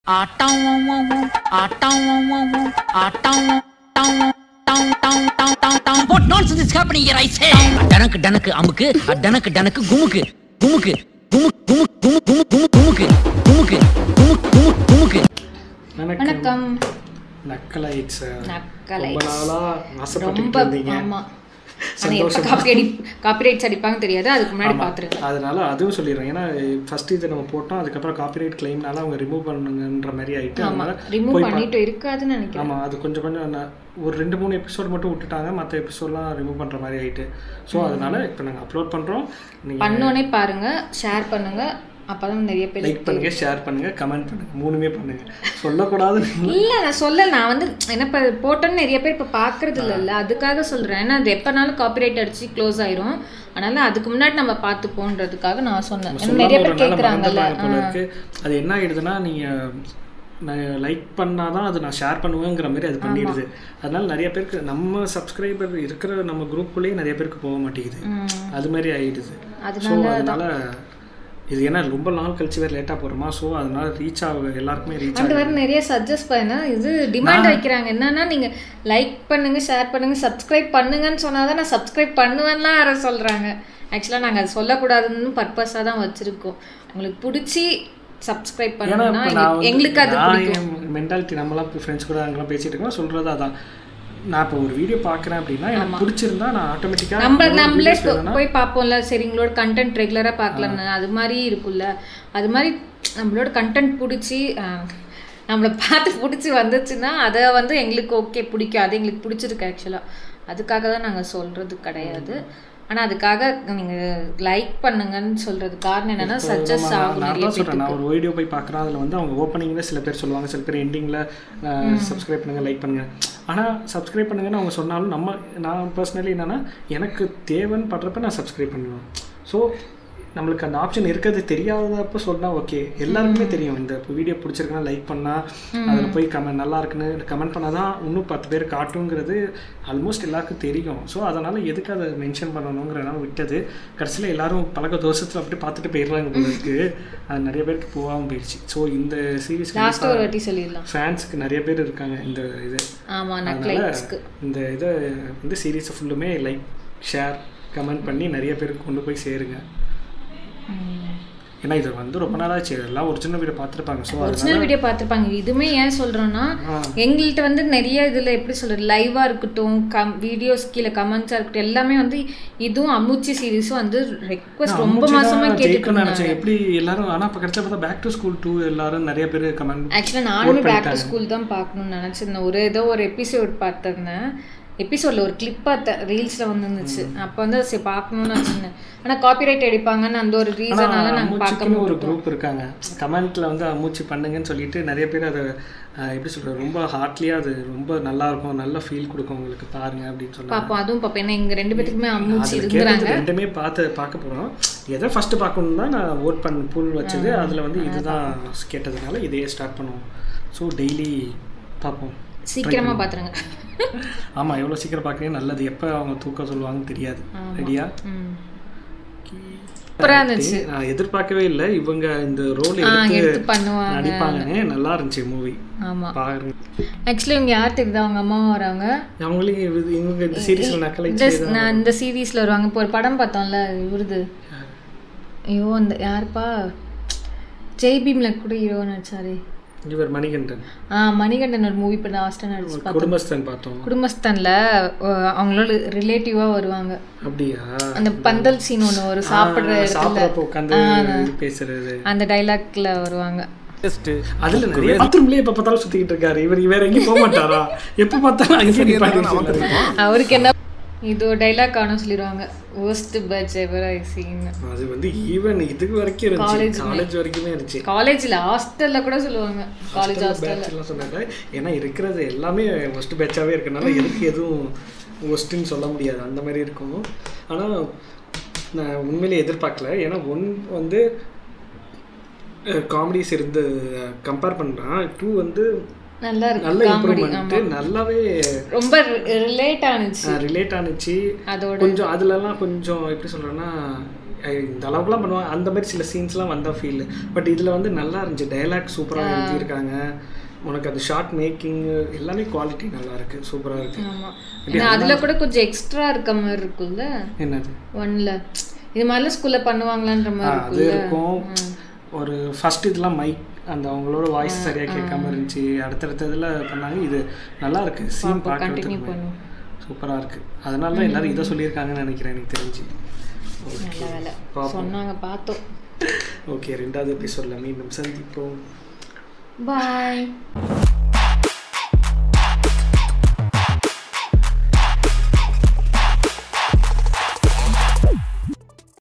What nonsense is happening here, I say? டனக்கு டனக்கு அமுக்கு, டனக்கு டனக்கு குமுக்கு, குமுக்கு, குமுக்கு, குமுக்கு, குமுக்கு, குமுக்கு, குமுக்கு, குமுக்கு, குமுக்கு. வணக்கம். நக்கலைட்ஸ். நக்கலைட்ஸ். ரொம்ப நாளா ஆசைப்பட்டுட்டு இருந்தீங்க. ஆமா. ஆனா எப்ப காப்பிரைட்ஸ் அடிப்பாங்க தெரியாது, அதுக்கு முன்னாடி பாத்துருங்க. அதனால அதுவும் சொல்லிடுறேன். ஏன்னா ஃபர்ஸ்ட் இது நம்ம போட்டோம், அதுக்கப்புறம் காப்பிரைட் கிளைம்னால அவங்க ரிமூவ் பண்ணுங்கன்ற மாதிரி ஆயிட்டு. ஆமா, ரிமூவ் பண்ணிட்டு இருக்காதுன்னு நினைக்கிறேன். ஆமா, அது கொஞ்சம் ஒரு 2-3 எபிசோட் மட்டும் விட்டுட்டாங்க, மற்ற எபிசோட்லாம் ரிமூவ் பண்ற மாதிரி ஆயிட்டு. ஸோ அதனால இப்போ நாங்கள் அப்லோட் பண்றோம். நீங்க பண்ணோனே பாருங்க, ஷேர் பண்ணுங்க, அப்பதான் நிறைய பேர் லைக் பண்ணுங்க, ஷேர் பண்ணுங்க, கமெண்ட் பண்ணுங்க, மூணுமே பண்ணுங்க. சொல்லக்கூடாது இல்ல, நான் வந்து என்ன போட்டோன்னு நிறைய பேர் இப்ப பாக்குறது இல்ல, அதுக்காக சொல்றேன். ஏன்னா அது எப்பனாலும் காப்பிரைட் அடிச்சு க்ளோஸ் ஆயிரும். அதனால அதுக்கு முன்னாடி நம்ம பார்த்து போன்றதுக்காக நான் சொன்னேன். நிறைய பேர் கேக்குறாங்கல்ல. அது என்ன ஆயிடுதுன்னா, நீங்க நான் லைக் பண்ணாதான் அது நான் ஷேர் பண்ணுவேங்கிற மாதிரி அது பண்ணிடுது. அதனால நிறைய பேருக்கு நம்ம சப்ஸ்கிரைபர் இருக்கிற நம்ம குரூப்புக்குள்ளேயே நிறைய பேருக்கு போக மாட்டேங்குது. அது மாதிரி ஆயிடுது. ஸோ அதனால இது ஏன்னா ரொம்ப நாள் கழிச்சு வேறு லேட்டாக போகிறோமா, ஸோ அதனால ரீச் ஆக எல்லாருக்குமே ரீச் ஆகும். வேறு நிறைய சஜஸ்ட் பண்ண இது டிமாண்ட் வைக்கிறாங்க. என்னன்னா நீங்கள் லைக் பண்ணுங்க, ஷேர் பண்ணுங்க, சப்ஸ்கிரைப் பண்ணுங்கன்னு சொன்னால் தான் நான் சப்ஸ்கிரைப் பண்ணுவேன்லாம் யாரும் சொல்கிறாங்க. ஆக்சுவலாக நாங்கள் அது சொல்லக்கூடாதுன்னு பர்பஸாக தான் வச்சுருக்கோம். உங்களுக்கு பிடிச்சி சப்ஸ்கிரைப் பண்ணுன்னா எங்களுக்கு அது பிடிக்கும். மென்டாலிட்டி நம்மளாம் ஃப்ரெண்ட்ஸ் கூட அங்கெல்லாம் பேசிட்டு இருக்கோம், சொல்கிறது அதான். நான் இப்போ ஒரு வீடியோ பார்க்குறேன் அப்படின்னா எனக்கு பிடிச்சிருந்தா நான் ஆட்டோமேட்டிக்காக நம்மளே போய் பார்ப்போம்ல. சரி, உங்களோட கண்டென்ட் ரெகுலராக பார்க்கலான்னு அது மாதிரி இருக்குல்ல. அது மாதிரி நம்மளோட கண்டென்ட் பிடிச்சி நம்மளை பார்த்து பிடிச்சி வந்துச்சுன்னா அதை வந்து எங்களுக்கு ஓகே பிடிக்கும், அது எங்களுக்கு பிடிச்சிருக்கு. ஆக்சுவலாக அதுக்காக தான் நாங்கள் சொல்கிறது கிடையாது. ஆனால் அதுக்காக நீங்கள் லைக் பண்ணுங்கன்னு சொல்கிறது காரணம் என்னென்னா சஜஸ்ட் ஆகும். நான் ஒரு வீடியோ போய் பார்க்குறேன், அதில் வந்து அவங்க ஓப்பனிங்கில் சில பேர் சொல்லுவாங்க, சில பேர் எண்டிங்கில் சப்ஸ்கிரைப் பண்ணுங்கள், லைக் பண்ணுங்கள். ஆனால் சப்ஸ்கிரைப் பண்ணுங்கன்னு அவங்க சொன்னாலும் நான் பர்சனலி என்னென்னா எனக்கு தேவைன்னு படுறப்ப நான் சப்ஸ்கிரைப் பண்ணுவேன். ஸோ நம்மளுக்கு அந்த ஆப்ஷன் இருக்கிறது தெரியாதப்போ சொன்னால் ஓகே. எல்லாருக்குமே தெரியும் இந்த வீடியோ பிடிச்சிருக்குன்னா லைக் பண்ணால், அதில் போய் நல்லா இருக்குன்னு கமெண்ட் பண்ணால் தான் இன்னும் 10 பேர் காட்டுங்கிறது ஆல்மோஸ்ட் எல்லாருக்கும் தெரியும். ஸோ அதனால் எதுக்கு அதை மென்ஷன் பண்ணணுங்கிறனால விட்டது. கடைசியில் எல்லாரும் பழக்க தோஷத்தில் அப்படி பார்த்துட்டு போயிடுறாங்க போலருக்கு. அது நிறைய பேருக்கு போகாமல் போயிடுச்சு. ஸோ இந்த சீரீஸ் ஃபேன்ஸுக்கு நிறைய பேர் இருக்காங்க. இந்த இது இந்த இதை வந்து சீரீஸை ஃபுல்லுமே லைக், ஷேர், கமெண்ட் பண்ணி நிறைய பேருக்கு கொண்டு போய் சேருங்க. ஏன்னா இது வந்து ரொம்ப நாளாச்சு, எல்லாம் ஒரிஜினல் வீடியோ பார்த்துருப்பாங்க. ஸோ ஒரிஜினல் வீடியோ பார்த்துருப்பாங்க. இதுவுமே ஏன் சொல்கிறோன்னா, எங்கள்கிட்ட வந்து நிறைய இதில் எப்படி சொல்கிறது, லைவாக இருக்கட்டும், வீடியோஸ் கீழே கமெண்ட்ஸாக இருக்கட்டும், எல்லாமே வந்து இதுவும் அம்முச்சி சீரீஸும் வந்து ரெக்வஸ்ட் ரொம்ப மாசமாக கேட்டுட்டு நினச்சேன் எப்படி எல்லாரும். ஆனால் இப்போ கிடைச்சா பார்த்தா பேக் டு ஸ்கூல் 2 எல்லாரும் நிறைய பேர் கமெண்ட். ஆக்சுவலாக நானுமே பேக் டு ஸ்கூல் தான் பார்க்கணும்னு நினச்சிருந்தேன். ஏதோ ஒரு எபிசோட் பார்த்துருந்தேன். எபிசோடில் ஒரு கிளிப் பார்த்தேன், ரீல்ஸில் வந்துருந்துச்சு. அப்போ வந்து சரி பார்க்கணும்னு வச்சுருந்தேன். ஆனால் காப்பிரைட் அடிப்பாங்கன்னு அந்த ஒரு ரீசனால நாங்கள் பார்க்க ஒரு குரூப் இருக்காங்க. கமெண்ட்டில் வந்து அம்மூச்சி பண்ணுங்கன்னு சொல்லிட்டு நிறைய பேர் அதை எப்படி சொல்கிறது, ரொம்ப ஹார்ட்லியாக அது ரொம்ப நல்லாயிருக்கும், நல்ல ஃபீல் கொடுக்கும் உங்களுக்கு, பாருங்க அப்படின்னு சொல்லி பார்ப்போம். அதுவும் பார்ப்பேன். ஏன்னா எங்கள் 2 பேத்துக்குமே அம்மூச்சி இருக்கிறாங்க. ரெண்டுமே பார்க்க போகிறோம். எதை ஃபஸ்ட்டு பார்க்கணும் தான் நான் ஓட் புல் வச்சது. அதில் வந்து இதுதான் கேட்டதுனால இதையே ஸ்டார்ட் பண்ணுவோம். ஸோ டெய்லி பார்ப்போம். சீக்கிரமா பாத்துருங்க. ஆமா, எவ்வளவு சீக்கிரம் பார்க்கவே நல்லது. எப்ப அவங்க தூக்க சொல்லுவாங்கன்னு தெரியாது. ரெடியா? நான் எதிர்பார்க்கவே இல்லை இவங்க இந்த ரோல் எடுத்து நடிப்பாங்கன்னு. நல்லா இருந்துச்சு மூவி. பாருங்க. ஆக்சுவலி இவங்க யார் தெரியுதா? அவங்க அம்மாவும் வராங்க. அவங்களே இவங்க இந்த சீரீஸ்ல நான் இந்த சீரீஸ்ல வருவாங்க. இப்போ ஒரு படம் பார்த்தோம்ல இவருது, ஐயோ அந்த யாருப்பா, ஜெய்பீம்ல கூட ஹீரோ நடிச்சாரு, இவர் மணிகண்டன். மணிகண்டன் ஒரு மூவி இப்போ லாஸ்ட்டாக நடிச்சு பார்த்தோம், குடும்பஸ்தான் பார்த்தோம். குடும்பஸ்தான்ல அவங்களோட ரிலேட்டிவா வருவாங்க. அப்படியா? அந்த பந்தல் சீன் ஒன்று ஒரு சாப்பிட்ற இடத்துல பேசுறது, அந்த டைலாக்ல வருவாங்க. அதுல நிறைய பாத்ரூம்லயே எப்ப பார்த்தாலும் சுத்திக்கிட்டு இருக்காரு இவர். வேற எங்கேயும் போக மாட்டாரா? எப்ப பார்த்தாலும் அங்கே அவருக்கு என்ன இது டைலாக் காணும் சொல்லிடுவாங்க, worst batch ever I seen. அது வந்து ஈவன் இதுக்கு வரைக்கும் இருந்துச்சு, காலேஜ் வரைக்குமே இருந்துச்சு. காலேஜ்ல ஹாஸ்டல்ல கூட சொல்லுவாங்க, காலேஜ் ஹாஸ்டல்ல சொன்னாங்க. ஏன்னா இருக்கிறது எல்லாமே worst batch-ஆவே இருக்கனால எதுக்கு எதுவும் worst-ன்னு சொல்ல முடியாது, அந்த மாதிரி இருக்கும். ஆனால் நான் உண்மையிலே எதிர்பார்க்கல. ஏன்னா வந்து காமெடிஸ் இருந்து கம்பேர் பண்ணுறான். 2 வந்து நல்லா இருக்கு, நல்ல இம்ப்ரூவ்மென்ட், நல்லாவே ரொம்ப ரிலேட் ஆனுச்சு. கொஞ்சம் அதுலலாம் கொஞ்சம் எப்படி சொல்றேன்னா இந்த அளவுக்குலாம் பண்ணுவாங்க அந்த மாதிரி சில சீன்ஸ்லாம் வந்த ஃபீல். பட் இதில் வந்து நல்லா இருந்துச்சு, டைலாக் சூப்பராக எழுதியிருக்காங்க, உனக்கு அது ஷார்ட் மேக்கிங் எல்லாமே குவாலிட்டி நல்லா இருக்கு, சூப்பராக இருக்கு. ஆமாம் அதில் கூட கொஞ்சம் எக்ஸ்ட்ரா இருக்க மாதிரி இருக்குல்ல. என்னது ஒன்ல இது மாதிரிலாம் ஸ்கூலில் பண்ணுவாங்களான்ற மாதிரி அது இருக்கும். ஒரு ஃபர்ஸ்ட் இதெல்லாம் மைக் அந்த அவங்களோட வாய்ஸ் சரியாக கேட்காம இருந்துச்சு, அடுத்தடுத்த இதில் பண்ணாங்க. இது நல்லா இருக்கு, சீன் பார்க்கறதுக்கு சூப்பராக இருக்கு. அதனால தான் எல்லாரும் இதை சொல்லியிருக்காங்கன்னு நினைக்கிறேன் எனக்கு தெரிஞ்சு. நல்ல வேலை சொன்னாங்க, பார்த்தோம். ஓகே, 2வது எபிசோடில் மீண்டும் சந்திப்போம். பாய்.